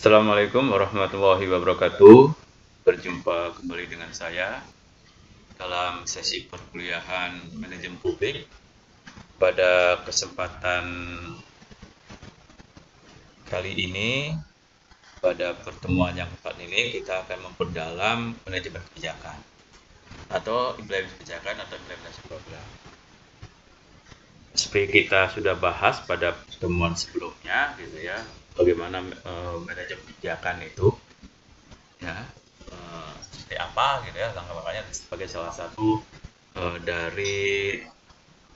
Assalamualaikum warahmatullahi wabarakatuh. Berjumpa kembali dengan saya dalam sesi perkuliahan manajemen publik. Pada kesempatan kali ini, pada pertemuan yang keempat ini, kita akan memperdalam manajemen kebijakan atau implementasi kebijakan atau implementasi program. Seperti kita sudah bahas pada pertemuan sebelumnya, gitu ya, bagaimana manajemen kebijakan itu, ya, seperti apa, gitu ya, langkah-langkahnya sebagai salah satu dari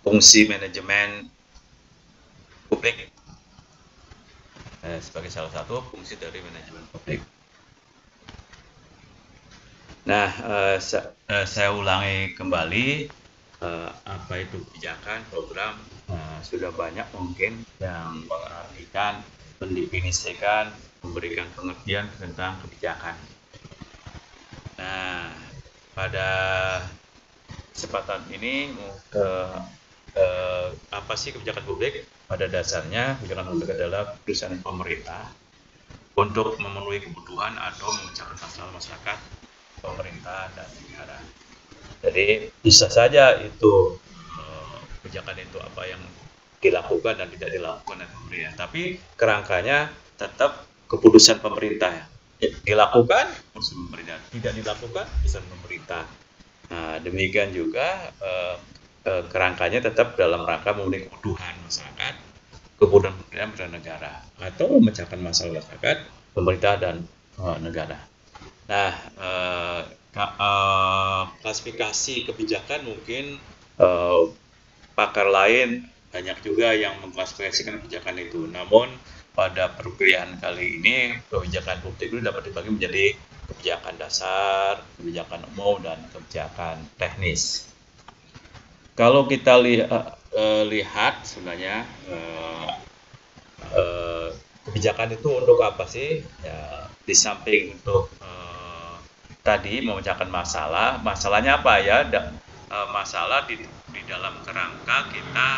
fungsi manajemen publik, sebagai salah satu fungsi dari manajemen publik. Nah, saya ulangi kembali, apa itu kebijakan, program. Sudah banyak mungkin yang mengartikan, mendefinisikan, memberikan pengertian tentang kebijakan. Nah, pada kesempatan ini apa sih kebijakan publik? Pada dasarnya kebijakan publik adalah keputusan pemerintah untuk memenuhi kebutuhan atau memecahkan masalah masyarakat, pemerintah, dan negara. Jadi bisa saja itu kebijakan itu apa yang dilakukan dan tidak dilakukan oleh pemerintah, tapi kerangkanya tetap keputusan pemerintah ya. Dilakukan keputusan pemerintah, tidak dilakukan keputusan pemerintah. Nah, demikian juga kerangkanya tetap dalam rangka memenuhi kebutuhan masyarakat, kebutuhan pemerintah dan negara, atau memecahkan masalah masyarakat, pemerintah dan negara. Nah, klasifikasi kebijakan mungkin pakar lain banyak juga yang mengklasifikasikan kebijakan itu. Namun pada perkuliahan kali ini kebijakan publik itu dapat dibagi menjadi kebijakan dasar, kebijakan umum, dan kebijakan teknis. Kalau kita lihat sebenarnya kebijakan itu untuk apa sih? Ya, di samping untuk tadi memecahkan masalah, masalahnya apa ya? Masalah di dalam kerangka kita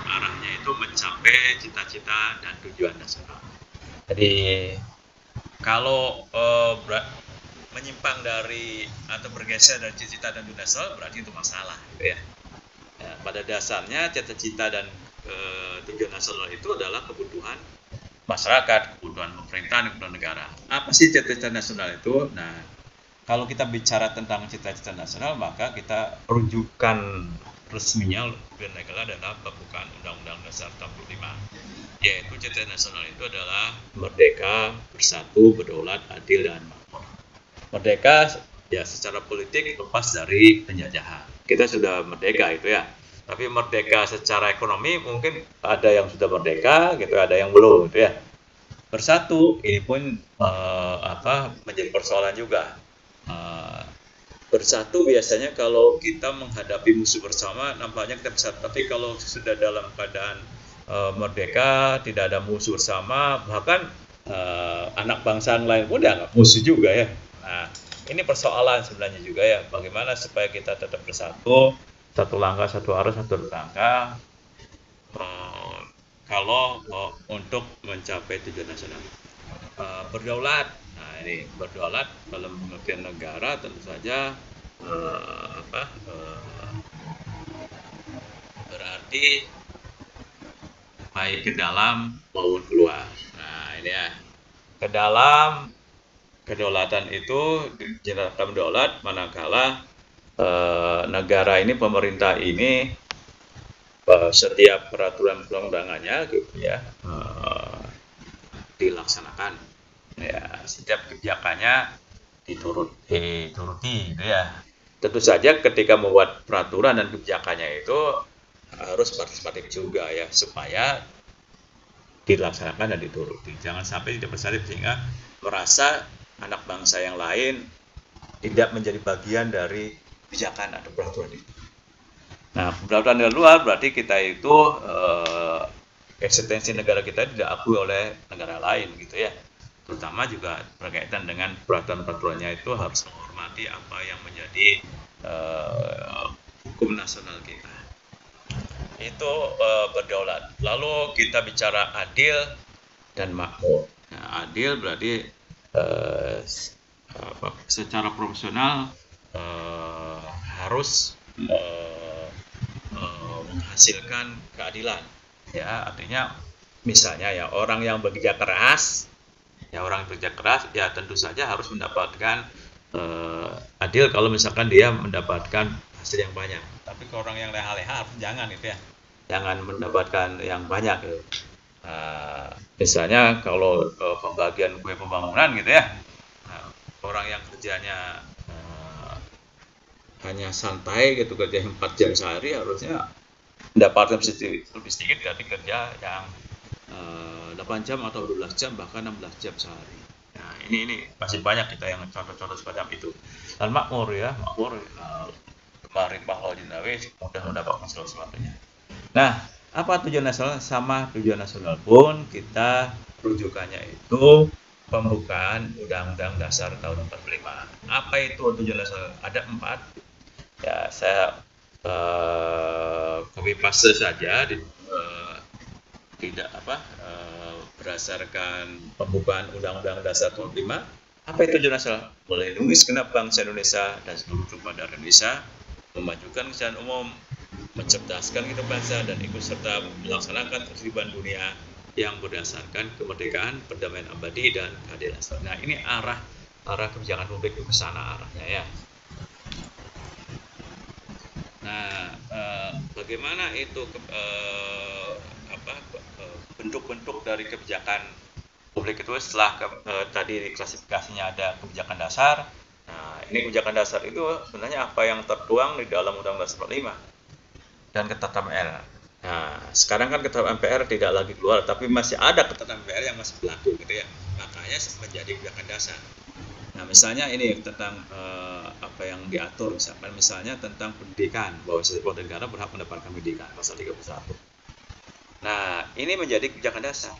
arahnya itu mencapai cita-cita dan tujuan nasional. Jadi kalau menyimpang dari atau bergeser dari cita-cita dan tujuan nasional berarti itu masalah, gitu ya. Ya, pada dasarnya cita-cita dan tujuan nasional itu adalah kebutuhan masyarakat, kebutuhan pemerintahan, kebutuhan negara. Apa sih cita-cita nasional itu? Nah, kalau kita bicara tentang cita-cita nasional, maka kita rujukan resminya negara adalah pembukaan Undang-Undang Dasar 45, yaitu cita-cita nasional itu adalah merdeka, bersatu, berdaulat, adil, dan makmur. Merdeka ya secara politik lepas dari penjajahan. Kita sudah merdeka itu ya. Tapi merdeka secara ekonomi mungkin ada yang sudah merdeka gitu, ada yang belum gitu ya. Bersatu ini pun menjadi persoalan juga. Bersatu biasanya kalau kita menghadapi musuh bersama nampaknya kita bersatu, tapi kalau sudah dalam keadaan merdeka, tidak ada musuh bersama, bahkan anak bangsa lain pun dianggap musuh juga ya. Nah, ini persoalan sebenarnya juga ya, bagaimana supaya kita tetap bersatu, satu langkah, satu arah, satu langkah, kalau untuk mencapai tujuan nasional. Berdaulat. Nah, ini berdaulat dalam pengertian negara tentu saja berarti baik ke dalam maupun keluar. Nah, ini ya. Ke dalam kedaulatan itu dalam daulat manakala negara ini, pemerintah ini setiap peraturan perundang-undangannya gitu ya dilaksanakan, ya setiap kebijakannya dituruti gitu ya. Tentu saja ketika membuat peraturan dan kebijakannya itu harus partisipatif juga ya, supaya dilaksanakan dan dituruti. Jangan sampai tidak partisipatif sehingga merasa anak bangsa yang lain tidak menjadi bagian dari kebijakan atau peraturan itu. Nah, peraturan dari luar berarti kita itu eksistensi negara kita tidak diakui oleh negara lain gitu ya. Terutama juga berkaitan dengan peraturan-peraturannya itu harus menghormati apa yang menjadi hukum nasional kita. Itu berdaulat. Lalu kita bicara adil dan makmur. Nah, adil berarti secara profesional harus menghasilkan keadilan. Ya, artinya misalnya ya orang yang bekerja keras, ya tentu saja harus mendapatkan adil kalau misalkan dia mendapatkan hasil yang banyak. Tapi kalau orang yang leha-leha jangan gitu ya, jangan mendapatkan yang banyak gitu. Misalnya kalau pembagian kue pembangunan gitu ya, orang yang kerjanya hanya santai gitu, kerja 4 jam sehari, harusnya mendapatkan lebih sedikit dari kerja yang 8 jam atau 12 jam bahkan 16 jam sehari. Nah ini masih banyak kita yang contoh-contoh semacam itu. Dan makmur kemarin Pak Laudinawi mudah mendapatkan sesuatunya. Nah, apa tujuan nasional? Sama tujuan nasional pun kita rujukannya itu pembukaan Undang-Undang Dasar tahun 45. Apa itu tujuan nasional? Ada 4. Ya, saya copy paste saja tidak berdasarkan pembukaan Undang-Undang Dasar tahun 45. Apa itu tujuan nasional? Melindungi segenap bangsa Indonesia dan seluruh tumpah darah Indonesia, memajukan kesejahteraan umum, mencerdaskan hidup bangsa, dan ikut serta melaksanakan ketertiban dunia yang berdasarkan kemerdekaan, perdamaian abadi, dan keadilan. Nah, ini arah kebijakan publik itu ke sana arahnya ya. Nah, bagaimana itu bentuk-bentuk dari kebijakan publik itu setelah tadi klasifikasinya ada kebijakan dasar. Nah, ini kebijakan dasar itu sebenarnya apa yang tertuang di dalam Undang-Undang Dasar 45 dan Ketetapan MPR. Nah, sekarang kan Ketetapan MPR tidak lagi keluar, tapi masih ada Ketetapan MPR yang masih berlaku gitu ya. Makanya menjadi kebijakan dasar. Nah, misalnya ini tentang apa yang diatur, misalnya tentang pendidikan, bahwa setiap warga negara berhak mendapatkan pendidikan, pasal 31. Nah, ini menjadi kebijakan dasar,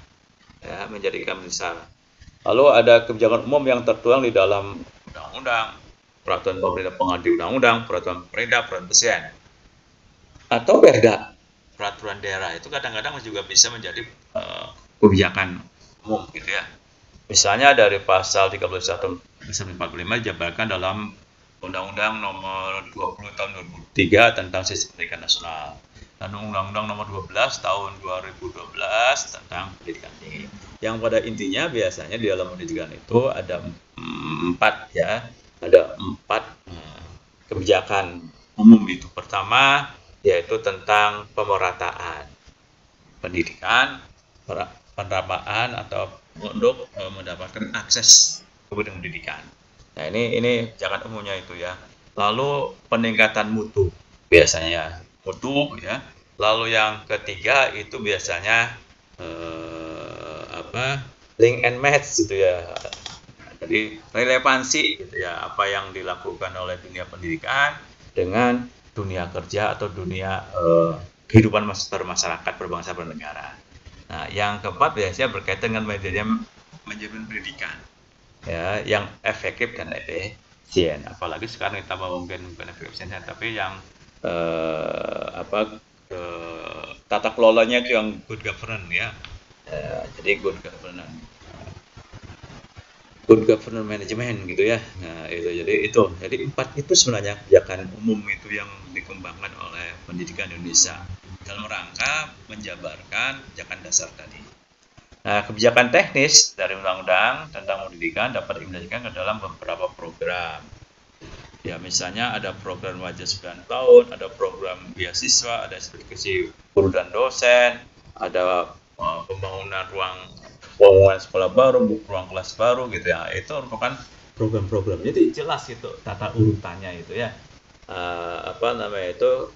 ya, menjadi kebijakan dasar. Lalu ada kebijakan umum yang tertuang di dalam undang-undang, peraturan pemerintah pengganti undang-undang, peraturan pemerintah, peraturan presiden, atau perda, peraturan daerah itu kadang-kadang juga bisa menjadi kebijakan umum gitu ya. Misalnya dari pasal 31 pasal 45 dijabarkan dalam Undang-Undang Nomor 20 Tahun 2003 tentang Sistem Pendidikan Nasional dan Undang-Undang Nomor 12 Tahun 2012 tentang pendidikan tinggi. Yang pada intinya biasanya di dalam pendidikan itu ada 4 ya, ada 4 kebijakan umum itu. Pertama yaitu tentang pemerataan pendidikan, penerapan atau untuk mendapatkan akses kepada pendidikan. Nah, ini kebijakan umumnya itu ya. Lalu peningkatan mutu biasanya mutu ya. Lalu yang ketiga itu biasanya link and match gitu ya. Jadi relevansi gitu ya, apa yang dilakukan oleh dunia pendidikan dengan dunia kerja atau dunia kehidupan bermasyarakat, berbangsa, bernegara. Nah, yang keempat biasanya berkaitan dengan manajemen pendidikan, ya, yang efektif dan efisien. Apalagi sekarang kita mungkin bukan efisien, tapi yang tata kelolanya itu yang good governance ya. Jadi good governance management gitu ya. Nah, jadi 4 itu sebenarnya kebijakan umum itu yang dikembangkan oleh pendidikan Indonesia dalam rangka menjabarkan kebijakan dasar tadi. Nah, kebijakan teknis dari undang-undang tentang pendidikan dapat diimplementasikan ke dalam beberapa program. Ya, misalnya ada program wajib 9 tahun, ada program beasiswa, ada sertifikasi guru dan dosen, ada pembangunan sekolah baru, ruang kelas baru gitu ya. Itu merupakan program-program. Jadi jelas itu tata urutannya itu ya.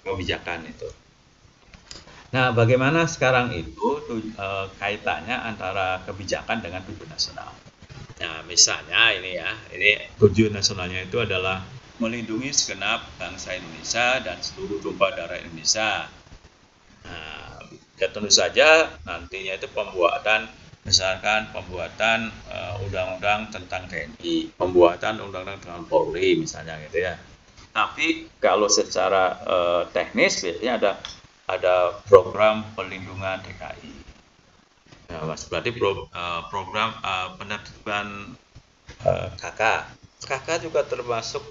Kebijakan itu. Nah, bagaimana sekarang itu kaitannya antara kebijakan dengan tujuan nasional? Nah, misalnya ini tujuan nasionalnya itu adalah melindungi segenap bangsa Indonesia dan seluruh tumpah darah Indonesia. Nah, ya tentu saja nantinya itu misalkan pembuatan undang-undang tentang TNI, pembuatan undang-undang tentang Polri misalnya gitu ya. Tapi kalau secara teknis biasanya ada program perlindungan DKI. Nah, Mas, berarti program penertiban KK. KK juga termasuk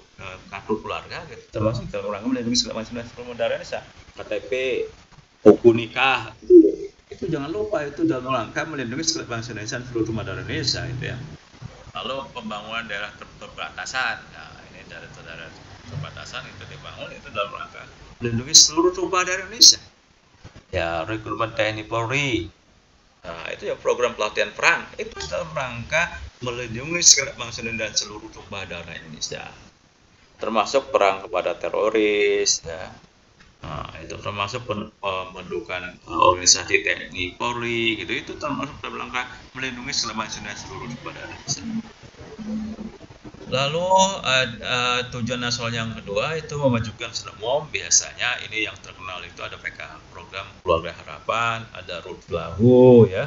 kartu keluarga, gitu. Termasuk dalam rangka melindungi segala macam modern Indonesia. KTP, buku nikah, itu jangan lupa itu dalam rangka melindungi segala bangsa Indonesia dan seluruh umat Indonesia, itu ya. Lalu pembangunan daerah perbatasan, nah ini daerah perbatasan itu dibangun itu dalam rangka melindungi seluruh tumpah daerah Indonesia. Ya, rekrutmen TNI Polri, nah, itu ya program pelatihan perang itu dalam rangka melindungi segala bangsa dan seluruh tumpah darah Indonesia, termasuk perang kepada teroris, ya. Nah, itu termasuk pembentukan organisasi TNI Polri, gitu, itu termasuk dalam rangka melindungi segala bangsa dan seluruh tumpah darah Indonesia. Lalu tujuan nasional yang kedua itu memajukan umum. Biasanya ini yang terkenal itu ada PKH, program Keluarga Harapan, ada RUT Lahu, ya,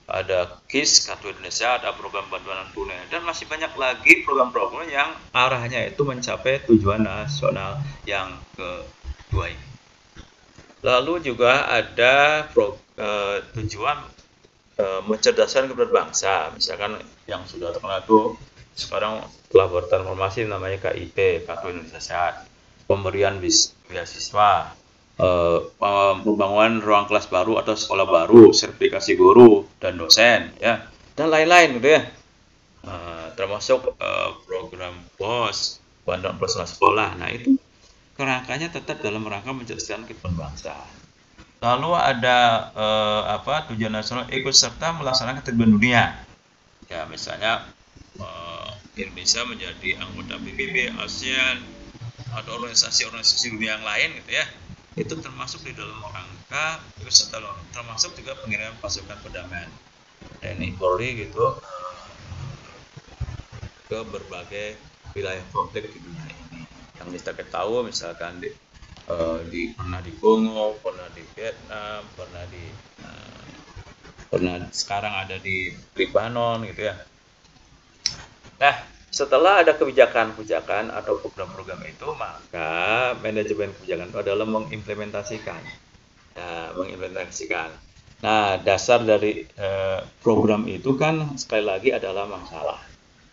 ada KIS Kartu Indonesia, ada program bantuan tunai, dan masih banyak lagi program-program yang arahnya itu mencapai tujuan nasional yang kedua ini. Lalu juga ada tujuan mencerdaskan keberbangsa, misalkan yang sudah terkenal itu sekarang telah bertransformasi namanya KIP, Kartu Indonesia Sehat, pemberian beasiswa, pembangunan ruang kelas baru atau sekolah baru, sertifikasi guru dan dosen, ya, dan lain-lain, gitu ya. Termasuk program POS, bantuan personal sekolah. Nah, itu kerangkanya tetap dalam rangka mencerdaskan kehidupan bangsa. Lalu ada tujuan nasional ikut serta melaksanakan ketertiban dunia. Ya, misalnya Indonesia menjadi anggota PBB, ASEAN, atau organisasi-organisasi dunia yang lain, gitu ya. Itu termasuk di dalam rangka ikut serta, termasuk juga pengiriman pasukan perdamaian TNI Polri, gitu, ke berbagai wilayah konflik di dunia ini. Yang kita tahu misalkan pernah di Kongo, pernah di Vietnam, pernah sekarang ada di Lebanon, gitu ya. Nah, setelah ada kebijakan-kebijakan atau program-program itu, maka manajemen kebijakan itu adalah mengimplementasikan. Nah, dasar dari program itu kan sekali lagi adalah masalah.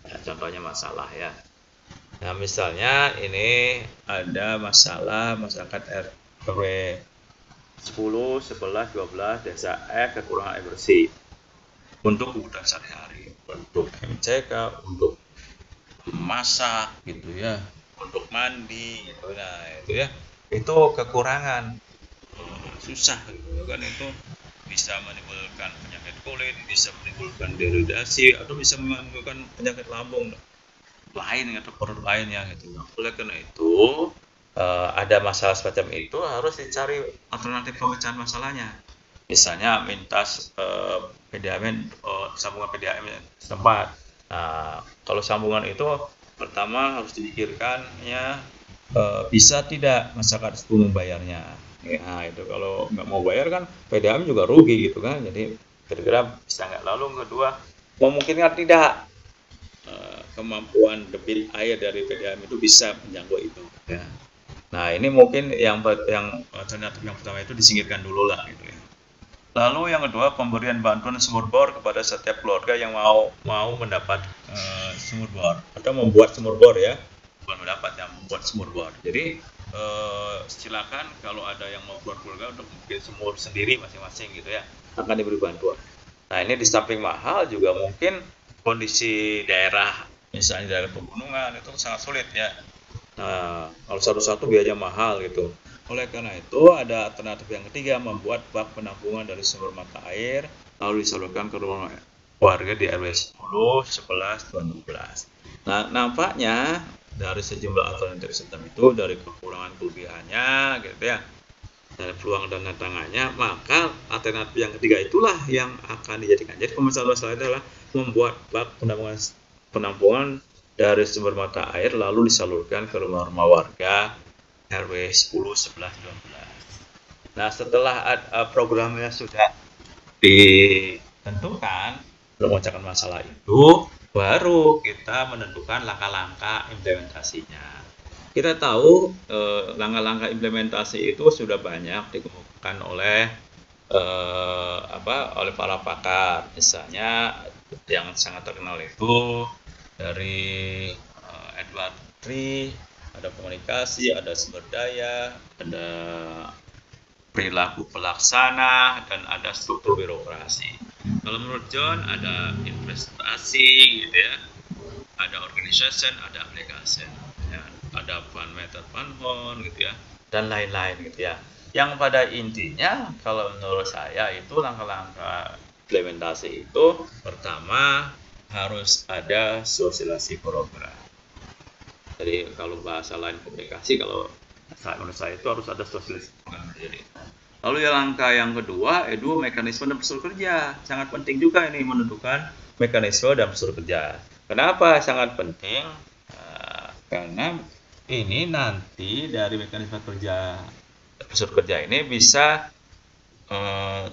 Ya, contohnya masalah, ya. Nah, misalnya ini ada masalah masyarakat RW 10, 11, 12 desa F kekurangan air bersih untuk kebutuhan sehari-hari, untuk MCK, untuk masak, gitu ya, untuk mandi, gitu. Nah, itu ya, itu kekurangan, susah, gitu kan. Itu bisa menimbulkan penyakit kulit, bisa menimbulkan dehidrasi, atau bisa menimbulkan penyakit lambung lain atau perut lainnya, gitu. Oleh karena itu ada masalah semacam itu harus dicari alternatif pemecahan masalahnya. Misalnya minta PDAM, sambungan PDAM setempat. Nah, kalau sambungan itu pertama harus dipikirkannya bisa tidak masyarakat itu membayarnya. Nah, itu kalau nggak mau bayar kan PDAM juga rugi, gitu kan. Jadi kira-kira bisa nggak. Lalu yang kedua, memungkinkan tidak kemampuan debit air dari PDAM itu bisa menjangkau itu, ya. Nah, ini mungkin yang alternatif yang pertama itu disingkirkan dulu lah, gitu ya. Lalu yang kedua, pemberian bantuan sumur bor kepada setiap keluarga yang mau mendapat sumur bor atau membuat sumur bor, ya, bukan mendapat, yang membuat sumur bor. Jadi silakan kalau ada yang mau buat keluarga untuk bikin sumur sendiri masing-masing, gitu ya, akan diberi bantuan. Nah, ini di samping mahal juga mungkin kondisi daerah, misalnya daerah pegunungan itu sangat sulit, ya. Nah, kalau satu-satu biayanya mahal, gitu. Oleh karena itu ada alternatif yang ketiga, membuat bak penampungan dari sumber mata air lalu disalurkan ke rumah warga di RW 10, 11, 12. Nah, nampaknya dari sejumlah alternatif sistem itu, dari kekurangan kelebihannya, gitu ya, dari peluang dan tantangannya, maka alternatif yang ketiga itulah yang akan dijadikan. Jadi pemecah masalah adalah membuat bak penampungan dari sumber mata air lalu disalurkan ke rumah-rumah warga RW 10, 11, 12. Nah, setelah programnya sudah ditentukan untuk memecahkan masalah itu, baru kita menentukan langkah-langkah implementasinya. Kita tahu langkah-langkah implementasi itu sudah banyak dikemukakan oleh oleh para pakar. Misalnya yang sangat terkenal itu dari Edward Tree, ada komunikasi, ada sumber daya, ada perilaku pelaksana, dan ada struktur birokrasi. Kalau menurut John ada investasi gitu ya, ada organization, ada application, ya, ada fund method, fund hon gitu ya, dan lain-lain gitu ya. Yang pada intinya kalau menurut saya itu langkah-langkah implementasi itu pertama harus ada sosialisasi program. Jadi kalau bahasa lain komunikasi, kalau menurut saya itu harus ada sosialisasi program. Jadi, lalu yang langkah yang kedua, mekanisme dan prosedur kerja. Sangat penting juga ini menentukan mekanisme dan prosedur kerja. Kenapa sangat penting? Karena ini nanti dari mekanisme kerja, prosedur kerja ini bisa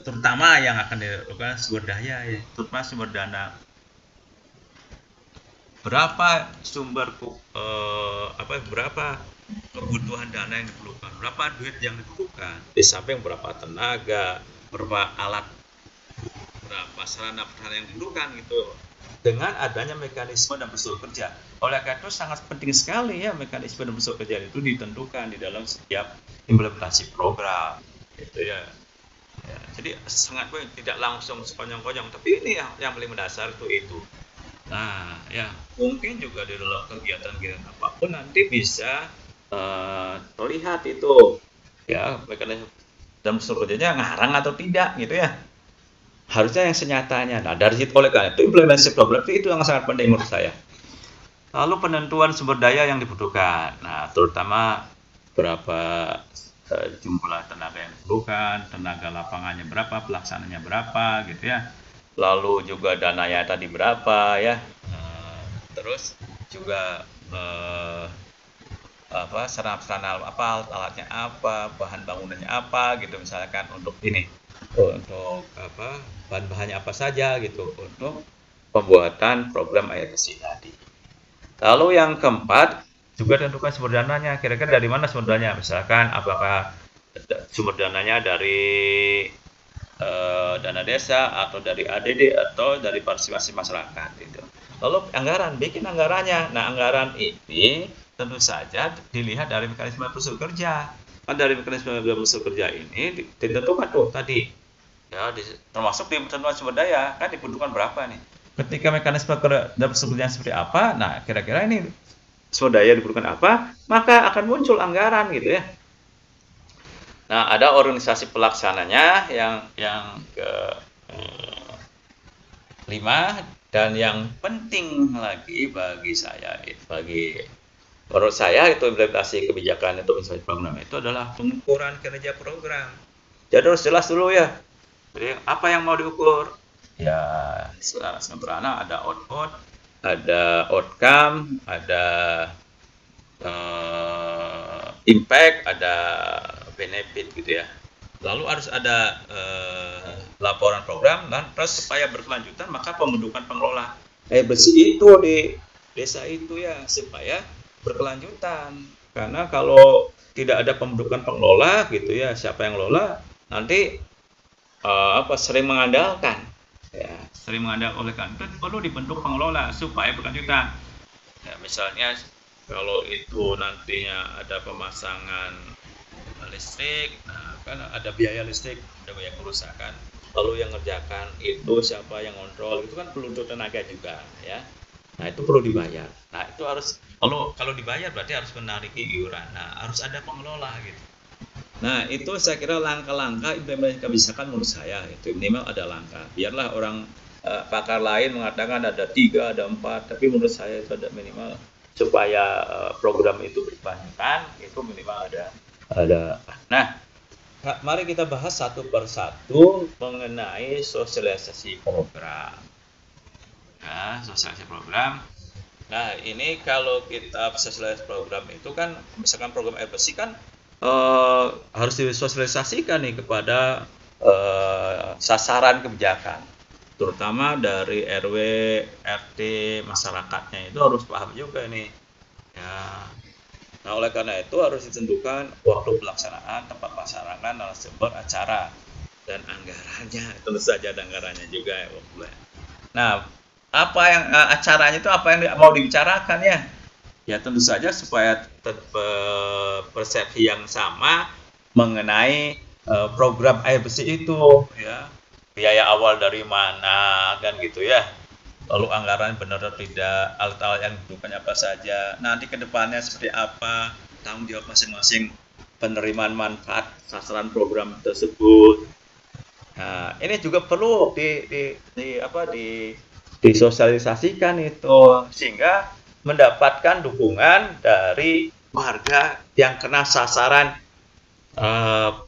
terutama yang akan dilakukan sumber daya ya, terutama sumber dana. Berapa berapa kebutuhan dana yang diperlukan, berapa duit yang diperlukan, di samping berapa tenaga, berapa alat, berapa sarana prasarana yang diperlukan gitu. Dengan adanya mekanisme dan prosedur kerja. Oleh karena itu sangat penting sekali ya mekanisme dan prosedur kerja itu ditentukan di dalam setiap implementasi program gitu ya. Ya, jadi sangat baik, tidak langsung sekonyong-konyong, tapi ini yang paling mendasar itu. Nah, ya mungkin juga di dalam kegiatan-kegiatan apapun nanti bisa terlihat itu ya mekanisme dan prosedur kerjanya ngarang atau tidak gitu ya. Harusnya yang senyatanya. Nah, dari situ oleh karena itu implementasi program itu yang sangat penting menurut saya. Lalu penentuan sumber daya yang dibutuhkan. Nah, terutama berapa jumlah tenaga yang diperlukan, tenaga lapangannya berapa, pelaksananya berapa, gitu ya. Lalu juga dananya tadi berapa, ya. Terus juga sarana apa, alatnya apa, bahan bangunannya apa, gitu misalkan untuk ini, untuk bahan-bahannya apa saja gitu untuk pembuatan program air bersih tadi. Lalu yang keempat, juga tentukan sumber dananya. Kira-kira dari mana sumber dananya? Misalkan apakah sumber dananya dari dana desa atau dari ADD atau dari partisipasi masyarakat gitu. Lalu anggaran, bikin anggarannya. Nah, anggaran ini tentu saja dilihat dari mekanisme prosedur kerja. Kan dari mekanisme prosedur kerja ini ditentukan tuh tadi. Ya, termasuk di tentuan sumber daya, kan dibutuhkan berapa nih? Ketika mekanisme dan prosedur kerja seperti apa, nah kira-kira ini sumber daya dibutuhkan apa, maka akan muncul anggaran gitu ya. Nah, ada organisasi pelaksananya yang ke 5, dan yang penting lagi bagi saya, menurut saya itu implementasi kebijakan untuk implementasi program itu adalah pengukuran kinerja program. Jadi harus jelas dulu ya. Jadi apa yang mau diukur? Ya, secara sederhana ada output, ada outcome, ada impact, ada benefit gitu ya. Lalu harus ada laporan program, dan terus supaya berkelanjutan maka pembentukan pengelola air bersih itu di desa itu ya supaya berkelanjutan. Karena kalau tidak ada pembentukan pengelola gitu ya, siapa yang ngelola nanti sering mengandalkan ya, oleh karena itu perlu dibentuk pengelola supaya berkelanjutan. Ya, misalnya kalau itu nantinya ada pemasangan listrik, nah kan ada biaya listrik, ada biaya kerusakan. Lalu yang ngerjakan itu siapa yang kontrol, itu kan perlu tenaga juga ya. Nah, itu perlu dibayar. Nah, itu harus kalau dibayar berarti harus menarik iuran. Nah, harus ada pengelola gitu. Nah, itu saya kira langkah-langkah implementasi kebijakan menurut saya itu minimal ada langkah. Biarlah orang pakar lain mengatakan ada 3, ada 4, tapi menurut saya itu ada minimal supaya program itu berkelanjutan, itu minimal ada. Nah, mari kita bahas satu persatu mengenai sosialisasi program. Nah, sosialisasi program. Nah, ini kalau kita sosialisasi program itu kan, misalkan program air bersih kan harus disosialisasikan nih kepada sasaran kebijakan, terutama dari RW, RT, masyarakatnya itu harus paham juga nih. Ya. Nah, oleh karena itu harus ditentukan waktu pelaksanaan, tempat pelaksanaan, narasumber acara, dan anggarannya. Tentu saja ada anggarannya juga ya. Nah, apa yang acaranya itu apa yang mau dibicarakan ya? Ya tentu saja supaya persepsi yang sama mengenai program air bersih itu ya. Biaya awal dari mana kan gitu ya. Lalu anggaran benar atau tidak, alat-alat yang dibutuhkan apa saja. Nanti ke depannya seperti apa, tanggung jawab masing-masing penerimaan manfaat sasaran program tersebut. Nah, ini juga perlu disosialisasikan itu sehingga mendapatkan dukungan dari warga yang kena sasaran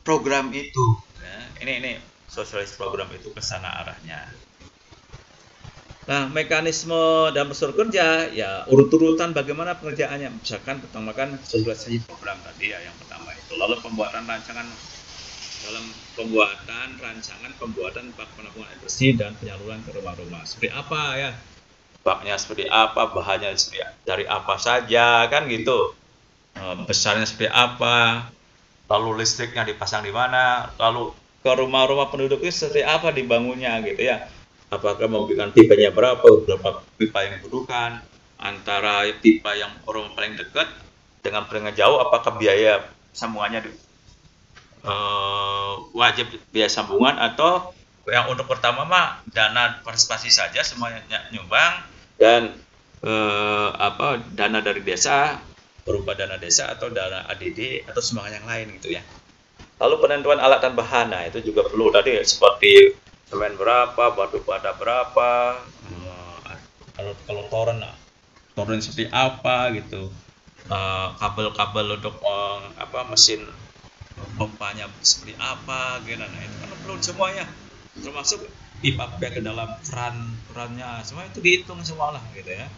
program itu. Nah, ini sosialis program itu ke sana arahnya. Nah, mekanisme dan prosedur kerja ya urut-urutan bagaimana pengerjaannya. Misalkan pertama kan sosialisasi program tadi ya yang pertama itu. Lalu pembuatan rancangan pembuatan bak penampungan air bersih dan penyaluran ke rumah-rumah. Seperti apa ya? Baknya seperti apa, bahannya dari apa saja kan gitu. Besarnya seperti apa, lalu listriknya dipasang di mana, lalu ke rumah-rumah penduduk itu seperti apa dibangunnya gitu ya. Apakah memberikan pipanya berapa pipa yang dibutuhkan, antara pipa yang rumah paling dekat dengan paling jauh, apakah biaya sambungannya wajib biaya sambungan atau yang untuk pertama mah dana partisipasi saja semuanya nyumbang dan dana dari desa berupa dana desa atau dana ADD atau sumbangan yang lain gitu ya. Lalu penentuan alat dan bahan, nah itu juga perlu tadi seperti semen berapa, batu bata berapa, kalau toren seperti apa gitu, kabel-kabel untuk mesin pompanya seperti apa gitu. Nah itu kan perlu semuanya, termasuk pipa ke dalam kerannya semua itu dihitung semua lah gitu ya,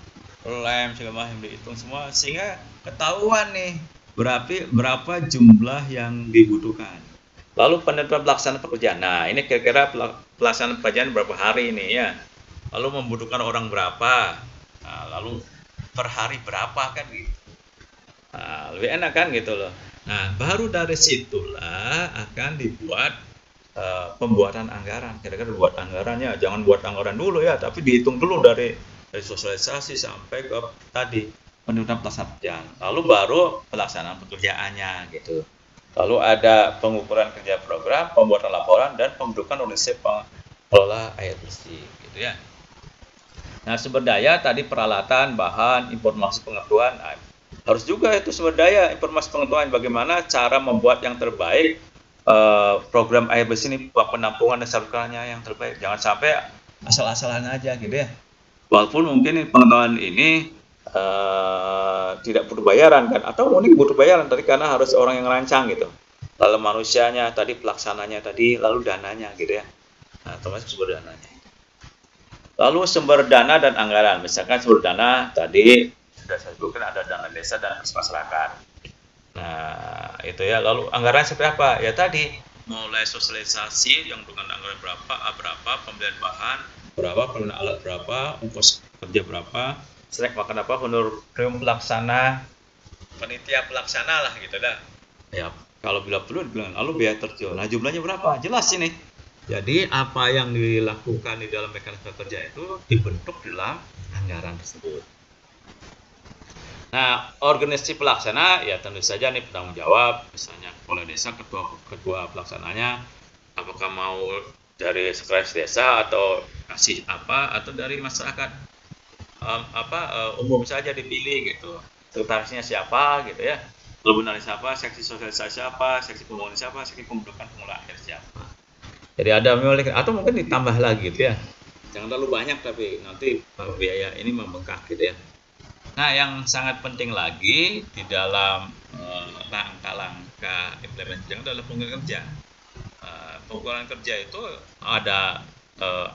lem segala macam dihitung semua sehingga ketahuan nih berapa jumlah yang dibutuhkan. Lalu penentuan pelaksanaan pekerjaan. Nah, ini kira-kira pelaksanaan pekerjaan berapa hari ini ya. Lalu membutuhkan orang berapa. Nah, lalu per hari berapa kan gitu. Nah, lebih enak kan gitu loh. Nah, baru dari situlah akan dibuat pembuatan anggaran. Kira-kira buat anggarannya, jangan buat anggaran dulu ya, tapi dihitung dulu dari sosialisasi sampai ke tadi penentuan pelaksanaan pekerjaan. Lalu baru pelaksanaan pekerjaannya gitu. Lalu ada pengukuran kerja program, pembuatan laporan, dan pembentukan organisasi pengelola air bersih, gitu ya. Nah, sumber daya tadi peralatan, bahan, informasi pengetahuan, harus juga itu sumber daya, informasi pengetahuan bagaimana cara membuat yang terbaik program air bersih ini, penampungan dan salurannya yang terbaik. Jangan sampai asal-asalan aja, gitu ya. Walaupun mungkin pengetahuan ini tidak butuh bayaran kan, atau mungkin butuh bayaran tadi karena harus orang yang rancang gitu, lalu manusianya tadi, pelaksananya tadi, lalu dananya gitu ya. Nah, termasuk sumber dananya. Lalu sumber dana dan anggaran, misalkan sumber dana tadi sudah saya sebutkan ada dana desa dan masyarakat. Nah itu ya. Lalu anggaran seperti apa ya tadi, mulai sosialisasi yang dengan anggaran berapa, pembelian bahan berapa, penggunaan alat berapa, ongkos kerja berapa, selek makan apa, honorarium pelaksana, panitia pelaksana lah gitu dah. Ya kalau bila perlu dibilang, lalu biaya terjun. Nah jumlahnya berapa? Jelas ini. Jadi apa yang dilakukan di dalam mekanisme kerja itu dibentuk dalam anggaran tersebut. Nah organisasi pelaksana ya tentu saja nih penanggung jawab, misalnya kepala desa, ketua pelaksananya, apakah mau dari sekretaris desa atau kasih apa, atau dari masyarakat umum saja dipilih gitu, sekretarisnya siapa gitu ya, lalu siapa, seksi sosialisasi siapa, seksi pembangunan siapa, seksi pembentukan pengelola air siapa. Jadi ada memiliki, atau mungkin ditambah lagi gitu ya, jangan terlalu banyak tapi nanti biaya ini membengkak gitu ya. Nah yang sangat penting lagi di dalam langkah-langkah implementasi adalah pengukuran kerja. Pengukuran kerja itu ada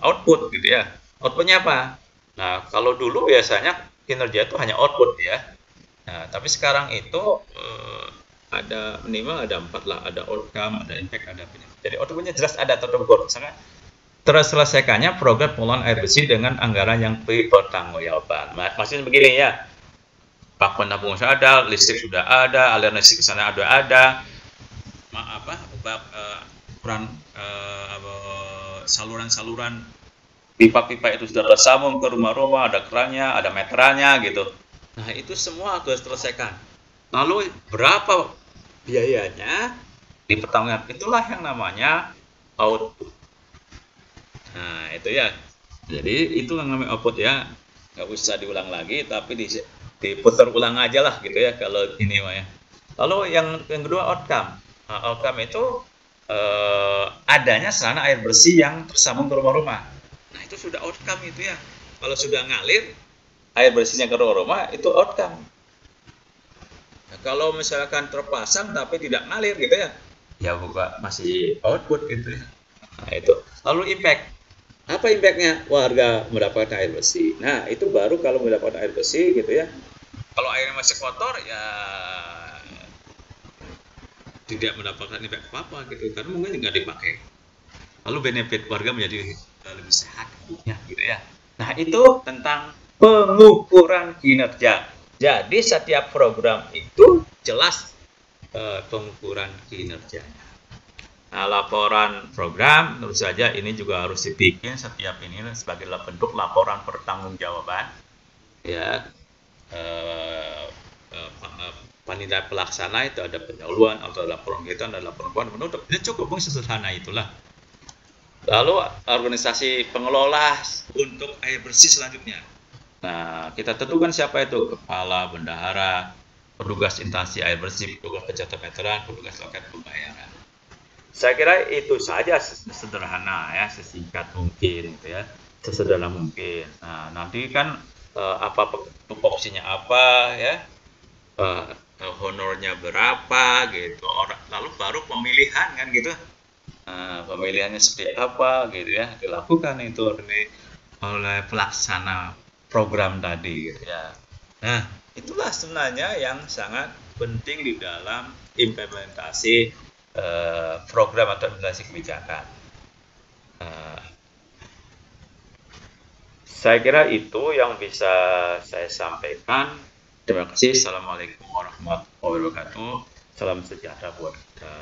output gitu ya. Outputnya apa? Nah, kalau dulu biasanya kinerja itu hanya output ya. Nah, tapi sekarang itu ada minimal ada 4 lah, ada outcome, ada impact, ada benefit. Jadi outputnya jelas ada terukur. Misalnya terselesaikannya program pengelolaan air bersih dengan anggaran yang bertanggungjawab. Maksudnya begini ya. Bak penampung sudah ada, listrik sudah ada, aliran listrik ke sana ada. saluran-saluran pipa-pipa itu sudah tersambung ke rumah-rumah, ada kerannya, ada meterannya gitu. Nah, itu semua harus diselesaikan. Lalu berapa biayanya dipertanggungjawabkan? Itulah yang namanya output. Nah, itu ya. Jadi itu yang namanya output ya. Nggak usah diulang lagi, tapi diputar ulang aja lah gitu ya kalau ini mah ya. Lalu yang kedua outcome. Nah, outcome itu adanya sarana air bersih yang tersambung ke rumah-rumah. Nah, itu sudah outcome itu ya. Kalau sudah ngalir air bersihnya ke rumah-rumah, itu outcome. Nah, kalau misalkan terpasang tapi tidak ngalir gitu ya, ya bukan masih output gitu ya. Nah, itu. Lalu impact. Apa impactnya? Warga mendapatkan air bersih. Nah, itu baru kalau mendapatkan air bersih gitu ya. Kalau airnya masih kotor ya tidak mendapatkan impact apa-apa gitu, karena mungkin nggak dipakai. Lalu benefit warga menjadi lebih sehat gitu ya. Nah, itu tentang pengukuran kinerja. Jadi setiap program itu jelas pengukuran kinerjanya. Nah, laporan program tentu saja ini juga harus dibikin setiap ini sebagai bentuk laporan pertanggungjawaban ya. Panitia pelaksana itu ada pendahuluan atau laporan kita, ada laporan penutup. Ini cukup sederhana itulah. Lalu organisasi pengelola untuk air bersih selanjutnya. Nah, kita tentukan siapa itu: kepala, bendahara, petugas instansi air bersih, petugas pencatat meteran, petugas loket pembayaran. Saya kira itu saja sederhana ya, sesingkat mungkin gitu ya, sesederhana mungkin. Nah, nanti kan apa tupoksinya apa ya, honornya berapa gitu, lalu baru pemilihan kan gitu. Pemilihannya seperti apa gitu ya, dilakukan itu oleh pelaksana program tadi gitu ya. Nah, itulah sebenarnya yang sangat penting di dalam implementasi program atau implementasi kebijakan. Saya kira itu yang bisa saya sampaikan. Terima kasih. Assalamualaikum warahmatullahi wabarakatuh. Salam sejahtera buat kita.